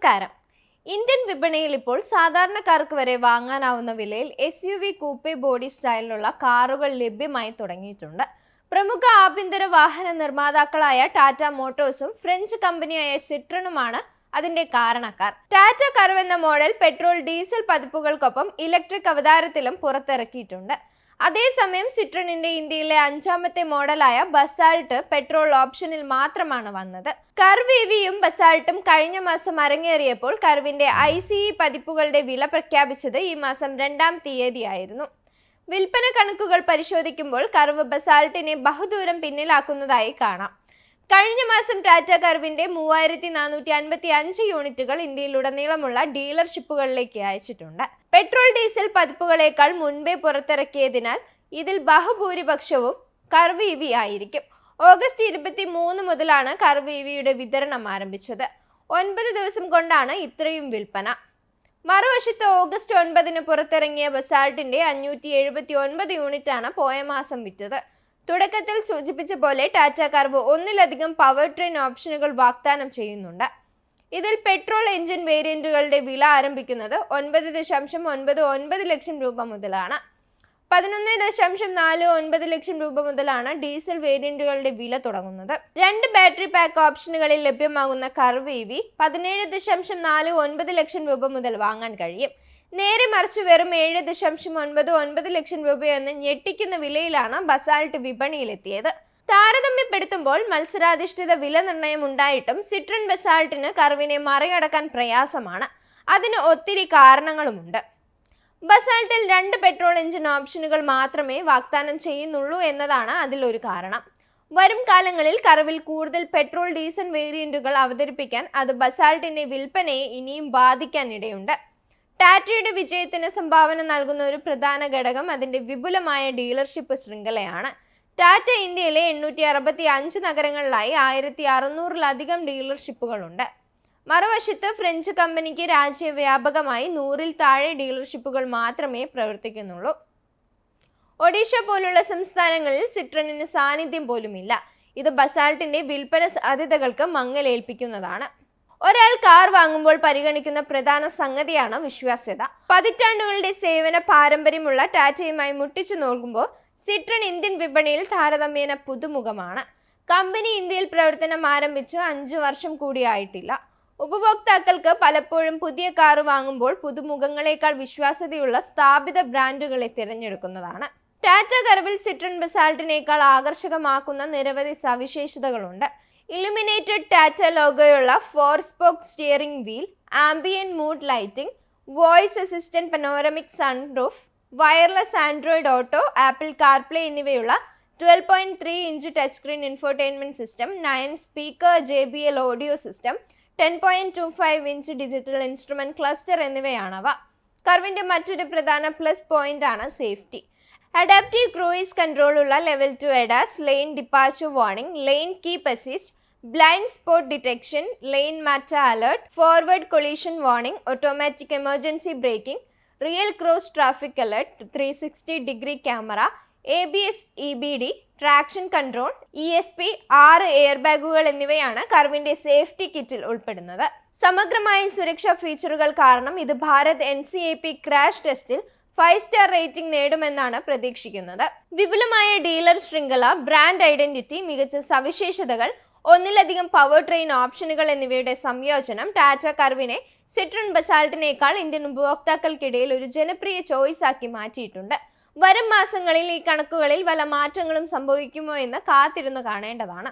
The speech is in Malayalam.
നമസ്കാരം. ഇന്ത്യൻ വിപണിയിൽ ഇപ്പോൾ സാധാരണക്കാർക്ക് വരെ വാങ്ങാനാവുന്ന വിലയിൽ SUV കൂപ്പെ ബോഡി സ്റ്റൈലിലുള്ള കാറുകൾ ലഭ്യമായി തുടങ്ങിയിട്ടുണ്ട്. പ്രമുഖ ആഭ്യന്തര വാഹന നിർമ്മാതാക്കളായ ടാറ്റ മോട്ടോഴ്സും ഫ്രഞ്ച് കമ്പനിയായ സിട്രനുമാണ് അതിന്റെ കാരണക്കാർ. ടാറ്റ കർവ് എന്ന മോഡൽ പെട്രോൾ ഡീസൽ പതിപ്പുകൾക്കൊപ്പം ഇലക്ട്രിക് അവതാരത്തിലും പുറത്തിറക്കിയിട്ടുണ്ട്. അതേസമയം സിട്രണിന്റെ ഇന്ത്യയിലെ 5ാമത്തെ മോഡലായ ബസാൾട്ട് പെട്രോൾ ഓപ്ഷനിൽ മാത്രമാണ് വന്നത്. കർവ് EVയും ബസാൾട്ടും കഴിഞ്ഞ മാസം അരങ്ങേറിയപ്പോൾ കർവിന്റെ ICE പതിപ്പുകളുടെ വില പ്രഖ്യാപിച്ചത് ഈ മാസം 2-ാം തീയതിയായിരുന്നു. വിൽപ്പന കണക്കുകൾ പരിശോധിക്കുമ്പോൾ കർവ് ബസാൾട്ടിനെ ബഹുദൂരം പിന്നിലാക്കുന്നതായി കാണാം. കഴിഞ്ഞ മാസം ടാറ്റ കർവിന്റെ 3455 യൂണിറ്റുകൾ ഇന്ത്യയിലുടനീളമുള്ള ഡീലർഷിപ്പുകളിലേക്ക് അയച്ചിട്ടുണ്ട്. പെട്രോൾ ഡീസൽ പതിപ്പുകളേക്കാൾ മുൻപേ പുറത്തിറക്കിയതിനാൽ ഇതിൽ ബഹുഭൂരിപക്ഷവും കർവ് EV ആയിരിക്കും. ഓഗസ്റ്റ് 23 മുതലാണ് കർവ് EVയുടെ വിതരണം ആരംഭിച്ചത്. 9 ദിവസം കൊണ്ടാണ് ഇത്രയും വിൽപ്പന. മറുവശത്ത് ഓഗസ്റ്റ് 9 പുറത്തിറങ്ങിയ ബസാൾട്ടിന്റെ 579 യൂണിറ്റാണ് പോയ മാസം വിറ്റത്. തുടക്കത്തിൽ സൂചിപ്പിച്ച പോലെ ടാറ്റ കർവ് ഒന്നിലധികം പവർ ട്രെയിൻ ഓപ്ഷനുകൾ വാഗ്ദാനം ചെയ്യുന്നുണ്ട്. ഇതിൽ പെട്രോൾ എഞ്ചിൻ വേരിയന്റുകളുടെ വില ആരംഭിക്കുന്നത് 9.99 ലക്ഷം രൂപ മുതലാണ്. 11.49 ലക്ഷം രൂപ മുതലാണ് ഡീസൽ വേരിയന്റുകളുടെ വില തുടങ്ങുന്നത്. 2 ബാറ്ററി പാക്ക് ഓപ്ഷനുകളിൽ ലഭ്യമാകുന്ന കർവ് EV 17.49 ലക്ഷം രൂപ മുതൽ വാങ്ങാൻ കഴിയും. നേരെ മറിച്ച് വെറും 7.99 ലക്ഷം രൂപയെന്ന് ഞെട്ടിക്കുന്ന വിലയിലാണ് ബസാൾട്ട് വിപണിയിലെത്തിയത്. താരതമ്യപ്പെടുത്തുമ്പോൾ മത്സരാധിഷ്ഠിത വില നിർണ്ണയം ഉണ്ടായിട്ടും സിട്രൺ ബസാൾട്ടിന് കർവിനെ മറികടക്കാൻ പ്രയാസമാണ്. അതിന് ഒത്തിരി കാരണങ്ങളുമുണ്ട്. ബസാൾട്ടിൽ 2 പെട്രോൾ എഞ്ചിൻ ഓപ്ഷനുകൾ മാത്രമേ വാഗ്ദാനം ചെയ്യുന്നുള്ളൂ എന്നതാണ് അതിലൊരു കാരണം. വരും കാലങ്ങളിൽ കർവിൽ കൂടുതൽ പെട്രോൾ ഡീസൽ വേരിയന്റുകൾ അവതരിപ്പിക്കാൻ അത് ബസാൾട്ടിന്റെ വിൽപ്പനയെ ഇനിയും ബാധിക്കാനിടയുണ്ട്. ടാറ്റയുടെ വിജയത്തിന് സംഭാവന നൽകുന്ന ഒരു പ്രധാന ഘടകം അതിന്റെ വിപുലമായ ഡീലർഷിപ്പ് ശൃംഖലയാണ്. ടാറ്റ ഇന്ത്യയിലെ 865 നഗരങ്ങളിലായി 1600-ലധികം ഡീലർഷിപ്പുകളുണ്ട്. മറുവശത്ത് ഫ്രഞ്ച് കമ്പനിക്ക് രാജ്യവ്യാപകമായി 100-ൽ താഴെ ഡീലർഷിപ്പുകൾ മാത്രമേ പ്രവർത്തിക്കുന്നുള്ളൂ. ഒഡീഷ പോലുള്ള സംസ്ഥാനങ്ങളിൽ സിട്രണിന് സാന്നിധ്യം പോലുമില്ല. ഇത് ബസാൾട്ടിന്റെ വിൽപ്പന സാധ്യതകൾക്ക് മങ്ങലേൽപ്പിക്കുന്നതാണ്. ഒരാൾ കാർ വാങ്ങുമ്പോൾ പരിഗണിക്കുന്ന പ്രധാന സംഗതിയാണ് വിശ്വാസ്യത. പതിറ്റാണ്ടുകളുടെ സേവന പാരമ്പര്യമുള്ള ടാറ്റയുമായി മുട്ടിച്ചു നോക്കുമ്പോൾ സിട്രൺ ഇന്ത്യൻ വിപണിയിൽ താരതമ്യേന പുതുമുഖമാണ്. കമ്പനി ഇന്ത്യയിൽ പ്രവർത്തനം ആരംഭിച്ച് 5 വർഷം കൂടിയായിട്ടില്ല. ഉപഭോക്താക്കൾക്ക് പലപ്പോഴും പുതിയ കാർ വാങ്ങുമ്പോൾ പുതുമുഖങ്ങളെക്കാൾ വിശ്വാസ്യതയുള്ള സ്ഥാപിത ബ്രാൻഡുകളെ തിരഞ്ഞെടുക്കുന്നതാണ്. ടാറ്റ കർവിൽ സിട്രൺ ബസാൾട്ടിനേക്കാൾ ആകർഷകമാക്കുന്ന നിരവധി സവിശേഷതകളുണ്ട്. ഇലുമിനേറ്റഡ് ടാറ്റ ലോഗോയുള്ള four spoke steering wheel, ambient mood lighting, voice assistant panoramic sunroof, wireless Android Auto, Apple CarPlay എന്നിവയുള്ള 12.3 inch touch screen infotainment system, 9 speaker JBL audio system, 10.25 inch digital instrument cluster എന്നിവയാണവ. കർവിന്റെ മറ്റൊരു പ്രധാന പ്ലസ് പോയിന്റ് ആണ് സേഫ്റ്റി. അഡാപ്റ്റീവ് ക്രൂയിസ് കൺട്രോൾ ഉള്ള level 2 ADAS, lane departure warning, lane keep assist, blind spot detection, lane മാറ്റ alert, forward collision warning, automatic emergency braking, rear cross traffic alert, 360-ഡിഗ്രി camera, ABS EBD, traction control, ESP, 6 air ബാഗുകൾ എന്നിവയാണ് കർവിന്റെ സേഫ്റ്റി കിറ്റിൽ ഉൾപ്പെടുന്നത്. സമഗ്രമായ സുരക്ഷാ ഫീച്ചറുകൾ കാരണം ഇത് ഭാരത് NCAP ക്രാഷ് ടെസ്റ്റിൽ 5 സ്റ്റാർ റേറ്റിംഗ് നേടുമെന്നാണ് പ്രതീക്ഷിക്കുന്നത്. വിപുലമായ ഡീലർ ശൃംഖല, ബ്രാൻഡ് ഐഡന്റിറ്റി, മികച്ച സവിശേഷതകൾ, ഒന്നിലധികം പവർ ട്രെയിൻ ഓപ്ഷനുകൾ എന്നിവയുടെ സംയോജനം ടാറ്റ കർവിനെ സിട്രൺ ബസാൾട്ടിനേക്കാൾ ഇന്ത്യൻ ഉപഭോക്താക്കൾക്കിടയിൽ ഒരു ജനപ്രിയ ചോയ്സ് ആക്കി മാറ്റിയിട്ടുണ്ട്. വരും മാസങ്ങളിൽ ഈ കണക്കുകളിൽ വല്ല മാറ്റങ്ങളും സംഭവിക്കുമോ എന്ന് കാത്തിരുന്ന് കാണേണ്ടതാണ്.